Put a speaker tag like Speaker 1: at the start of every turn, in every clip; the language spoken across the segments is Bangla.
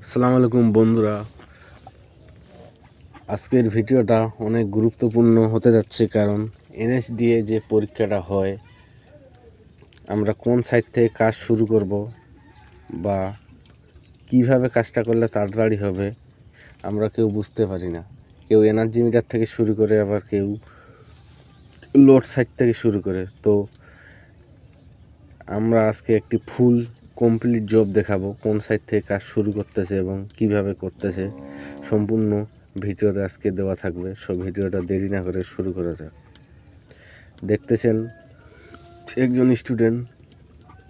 Speaker 1: আসসালামু আলাইকুম বন্ধুরা, আজকের ভিডিওটা অনেক গুরুত্বপূর্ণ হতে যাচ্ছে। কারণ এনএসডিএ যে পরীক্ষাটা হয়, আমরা কোন সাইড থেকে কাজ শুরু করব বা কিভাবে কাজটা করলে তাড়াতাড়ি হবে আমরা কেউ বুঝতে পারি না। কেউ এনার্জি মিটার থেকে শুরু করে, আবার কেউ লোড সাইড থেকে শুরু করে। তো আমরা আজকে একটি ফুল কমপ্লিট জব দেখাবো, কোন সাইড থেকে কাজ শুরু করতেছে এবং কিভাবে করতেছে। সম্পূর্ণ ভিডিওতে আজকে দেওয়া থাকবে। সব ভিডিওটা দেরি না করে শুরু করা যাক। দেখতেছেন একজন স্টুডেন্ট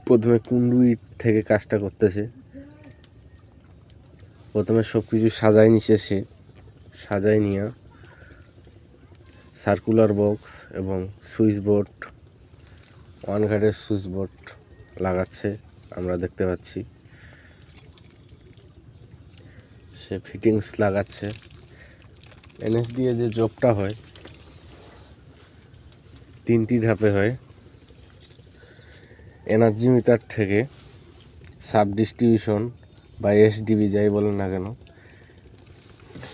Speaker 1: প্রথমে কুন্ডুইট থেকে কাজটা করতেছে। প্রথমে সব কিছু সাজাই নিছে, সে সাজাই নিয়ে সার্কুলার বক্স এবং সুইচ বোর্ড, ওয়ান গার্ডের সুইচ বোর্ড লাগাচ্ছে, আমরা দেখতে পাচ্ছি। সে ফিটিংস লাগাচ্ছে। এনএসডিএ যে জবটা হয় 3টি ধাপে হয়। এনার্জি মিটার থেকে সাব ডিস্ট্রিবিউশন বা এসডিবি যাই বলেন না কেন,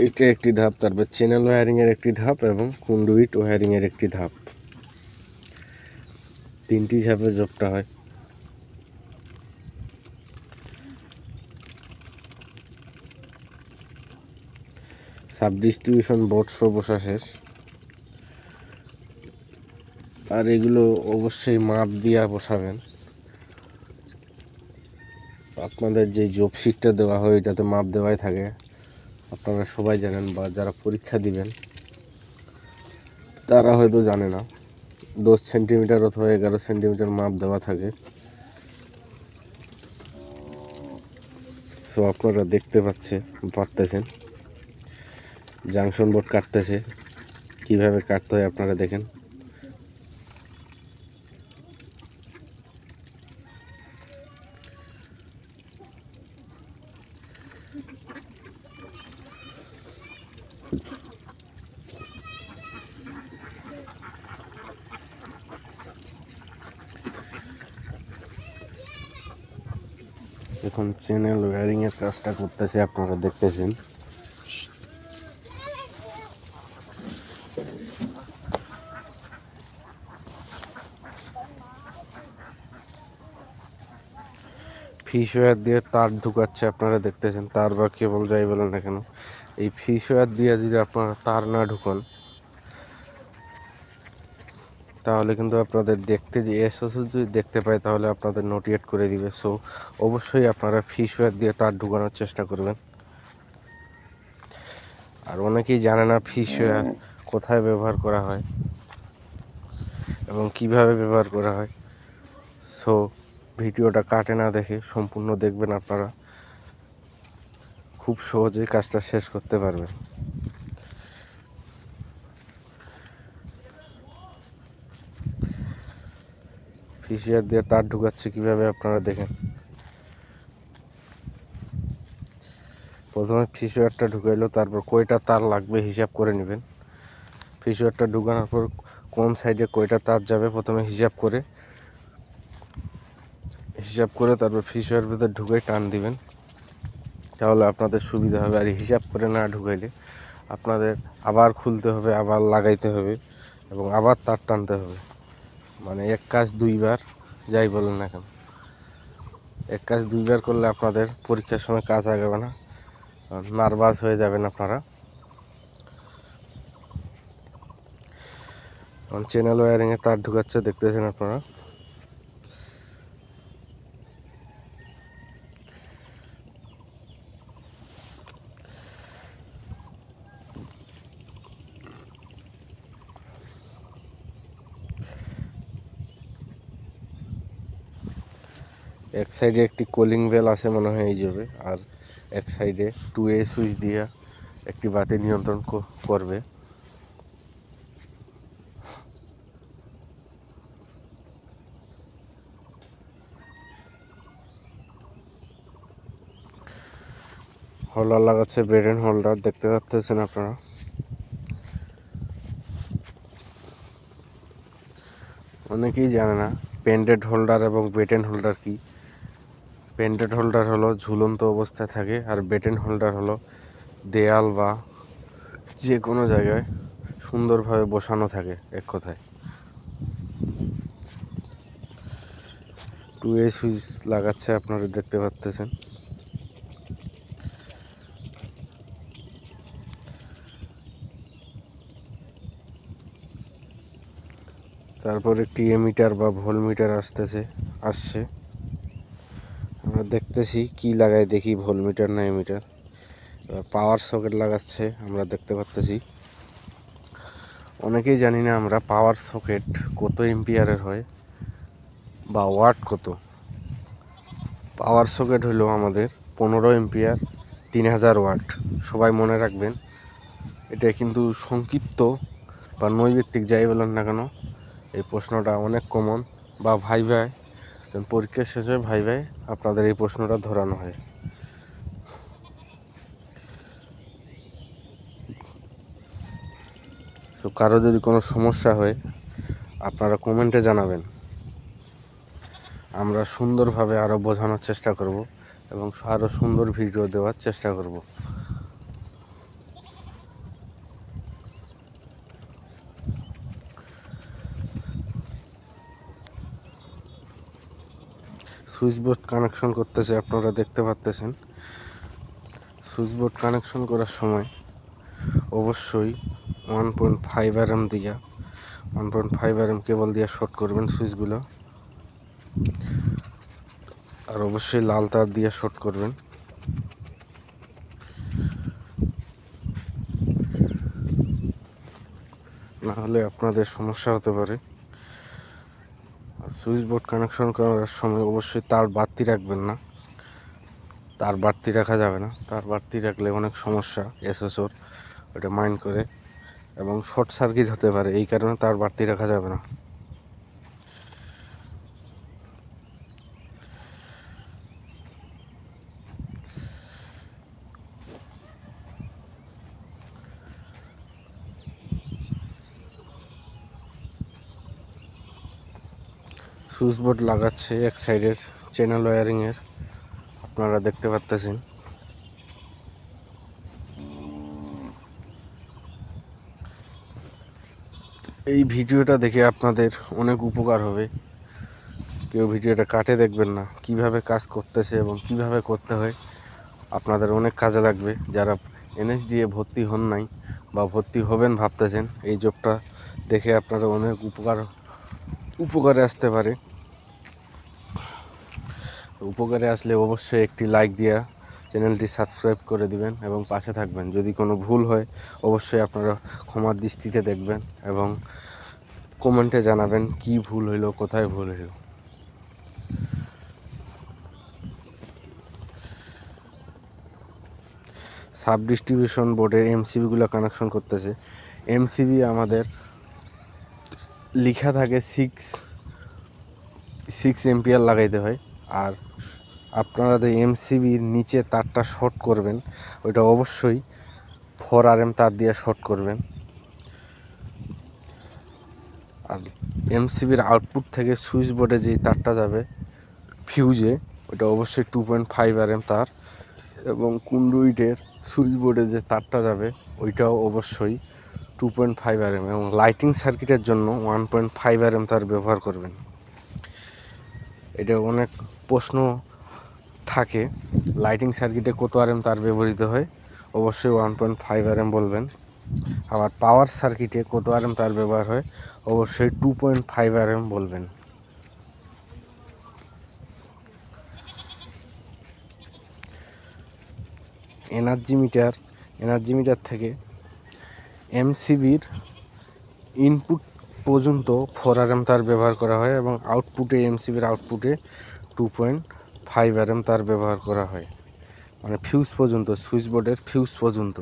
Speaker 1: এটা একটি ধাপ। তারপর চ্যানেল ওয়্যারিংয়ের একটি ধাপ এবং কন্ডুইট ওয়্যারিংয়ের একটি ধাপ। 3টি ধাপে জবটা হয়। সাব ডিস্ট্রিবিউশন বোর্ড বসা শেষ। আর এগুলো অবশ্যই মাপ দিয়ে বসাবেন। আপনাদের যে জব শিটটা দেওয়া হয় এটাতে মাপ দেওয়াই থাকে, আপনারা সবাই জানেন, বা যারা পরীক্ষা দিবেন তারা হয়তো জানে না। 10 সেন্টিমিটার অথবা 11 সেন্টিমিটার মাপ দেওয়া থাকে। সো আপনারা দেখতে পারতেছেন জাংশন বোর্ড কাটতেছে, কিভাবে কাটতে হয় আপনারা দেখেন। এখন চ্যানেল ওয়্যারিং এর কাজটা করতেছে, আপনারা দেখতেছেন। ফিশ ওয়্যার দিয়ে তার ঢুকাচ্ছে, আপনারা দেখতেছেন। তার বা কেবল যাই বলেন না কেন, এই ফিশ ওয়্যার দিয়ে যদি আপনারা তার না ঢুকান তাহলে কিন্তু আপনাদের দেখতে যে এসএস যদি দেখতে পায় তাহলে আপনাদের নোটিয়েট করে দিবে। সো অবশ্যই আপনারা ফিশ ওয়্যার দিয়ে তার ঢুকানোর চেষ্টা করবেন। আর অনেকেই জানে না ফিশ ওয়্যার কোথায় ব্যবহার করা হয় এবং কিভাবে ব্যবহার করা হয়। সো ভিডিওটা কাটে না দেখে সম্পূর্ণ দেখবেন, আপনারা খুব সহজেই কাজটা শেষ করতে পারবেন। ফিশ ওয়্যার দিয়ে তার ঢুকাচ্ছে কিভাবে আপনারা দেখেন। প্রথমে ফিশ ওয়্যারটা ঢুকাইলো, তারপর কয়টা তার লাগবে হিসাব করে নেবেন। ফিশ ওয়্যারটা ঢুকানোর পর কোন সাইডে কয়টা তার যাবে প্রথমে হিসাব করে তারপর ফিশ ওয়্যার ভিতরে ঢুকাই টান দিবেন, তাহলে আপনাদের সুবিধা হবে। আর হিসাব করে না ঢুকাইলে আপনাদের আবার খুলতে হবে, আবার লাগাইতে হবে এবং আবার তার টানতে হবে। মানে এক কাজ দুইবার, যাই বলেন না কেন, এক কাজ দুইবার করলে আপনাদের পরীক্ষার সময় কাজ আগাবে না, নার্ভাস হয়ে যাবেন আপনারা। চ্যানেল ওয়্যারিংয়ে তার ঢুকাচ্ছে, দেখতেছেন আপনারা। এক সাইডে একটি কুলিং বেল আছে মনে হয় এই যাবে, আর এক সাইডে 2A সুইচ দিয়ে একটি বাতি নিয়ন্ত্রণ করবে। হোল্ডার লাগাচ্ছে, ব্রেডেন হোল্ডার, দেখতে পাচ্ছেন আপনারা। অনেকেই জানে না পেন্ডেড হোল্ডার এবং বেটেন হোল্ডার কি। পেন্টেড হোল্ডার হলো ঝুলন্ত অবস্থায় থাকে, আর বেটেন হোল্ডার হলো দেয়াল বা যে কোনো জায়গায় সুন্দরভাবে বসানো থাকে। এক কথায় 2A সুইচ লাগাচ্ছে, আপনারা দেখতে পাচ্ছেন। তারপর একটি এমিটার বা ভোল্টমিটার আসছে। আমরা দেখতেছি কি লাগাই, দেখি ভোল্টমিটার না এমিটার। পাওয়ার সকেট লাগাচ্ছে, আমরা দেখতে পাচ্তেছি। অনেকেই জানি না আমরা পাওয়ার সকেট কত এম্পিয়ারের হয় বা ওয়াট কত। পাওয়ার সকেট হলো আমাদের 15 এম্পিয়ার 3000 ওয়াট। সবাই মনে রাখবেন, এটা কিন্তু সংক্ষিপ্ত বা নৈর্ব্যক্তিক যাই বলেন না কেন, এই প্রশ্নটা অনেক কমন, বা ভাইভায় পরীক্ষা শেষে ভাইভায় আপনাদের এই প্রশ্নটা ধরানো হয়। তো কারো যদি কোনো সমস্যা হয় আপনারা কমেন্টে জানাবেন, আমরা সুন্দরভাবে আরও বোঝানোর চেষ্টা করব এবং আরও সুন্দর ভিডিও দেওয়ার চেষ্টা করব। সুইচ বোর্ড কানেকশন করতেছে, আপনারা দেখতে পাচ্ছেন। সুইচ বোর্ড কানেকশন করার সময় অবশ্যই 1.5 RM দিয়া 1.5 RM কেবল দিয়ে শর্ট করবেন সুইচগুলো, আর অবশ্যই লাল তার দিয়ে শর্ট করবেন। না হলে আপনাদের সমস্যা হতে পারে। সুইচ বোর্ড কানেকশন করার সময় অবশ্যই তার বাড়তি রাখবেন না, তার বাড়তি রাখা যাবে না। তার বাড়তি রাখলে অনেক সমস্যা, এসএসওর ওটা মাইন্ড করে এবং শর্ট সার্কিট হতে পারে, এই কারণে তার বাড়তি রাখা যাবে না। সুইচ বোর্ড লাগাচ্ছে এক সাইডের চ্যানেল ওয়্যারিংয়ের, আপনারা দেখতে পাচ্ছেন। এই ভিডিওটা দেখে আপনাদের অনেক উপকার হবে। কেউ ভিডিওটা কাটে দেখবেন না, কিভাবে কাজ করতেছে এবং কিভাবে করতে হয় আপনাদের অনেক কাজে লাগবে। যারা এনএসডিএ ভর্তি হন নাই বা ভর্তি হবেন ভাবতেছেন, এই জবটা দেখে আপনারা অনেক উপকারে আসতে পারে। উপকারে আসলে অবশ্যই একটি লাইক দিয়া চ্যানেলটি সাবস্ক্রাইব করে দিবেন এবং পাশে থাকবেন। যদি কোনো ভুল হয় অবশ্যই আপনারা ক্ষমার দৃষ্টিতে দেখবেন এবং কমেন্টে জানাবেন কি ভুল হইল, কোথায় ভুল হইল। সাব ডিস্ট্রিবিউশন বোর্ডের এমসিবিগুলো কানেকশন করতেছে। এমসিবি আমাদের লেখা থাকে 6 এম্পিয়ার লাগাইতে হয়, আর আপনারা যে এমসিবির নিচে তারটা শর্ট করবেন ওইটা অবশ্যই 4 RM তার দিয়ে শর্ট করবেন। আর এমসিবির আউটপুট থেকে সুইচ বোর্ডে যেই তারটা যাবে ফিউজে, ওটা অবশ্যই 2.5 RM তার, এবং কন্ডুইটের সুইচ বোর্ডে যে তারটা যাবে ওইটাও অবশ্যই 2.5 RM, এবং লাইটিং সার্কিটের জন্য 1.5 RM তার ব্যবহার করবেন। এটা অনেক প্রশ্ন থাকে, লাইটিং সার্কিটে কত RM তার ব্যবহৃত হয়, অবশ্যই 1.5 RM বলবেন। আবার পাওয়ার সার্কিটে কত RM তার ব্যবহার হয়, অবশ্যই 2.5 RM বলবেন। এনার্জি মিটার থেকে এমসিবির ইনপুট পর্যন্ত 4 RM তার ব্যবহার করা হয়, এবং আউটপুটে এমসিবির আউটপুটে 2.5 RM তার ব্যবহার করা হয়, মানে ফিউজ পর্যন্ত, সুইচ বোর্ডের ফিউজ পর্যন্ত।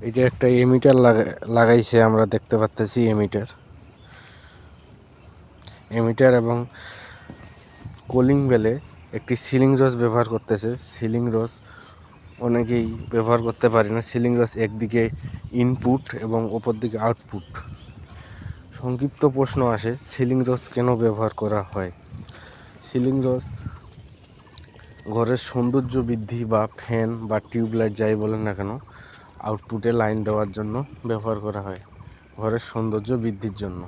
Speaker 1: এটা একটা এমিটার লাগাইছে, আমরা দেখতে পাচ্ছি এমিটার এবং কুলিং বেলে একটি সিলিং রস ব্যবহার করতেছে। সিলিং রস অনেকেই ব্যবহার করতে পারি না। সিলিং রস একদিকে ইনপুট এবং অপর দিকে আউটপুট, সংক্ষিপ্ত প্রশ্ন আসে, সিলিং রোজ কেন ব্যবহার করা হয়? সিলিং রোজ ঘরের সৌন্দর্য বৃদ্ধি বা ফ্যান বা টিউবলাইট যাই বলেন না কেন, আউটপুটে লাইন দেওয়ার জন্য ব্যবহার করা হয়, ঘরের সৌন্দর্য বৃদ্ধির জন্য।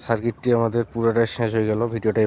Speaker 1: সার্কিটটি আমাদের পুরোটাই শেষ হয়ে গেল। ভিডিওটা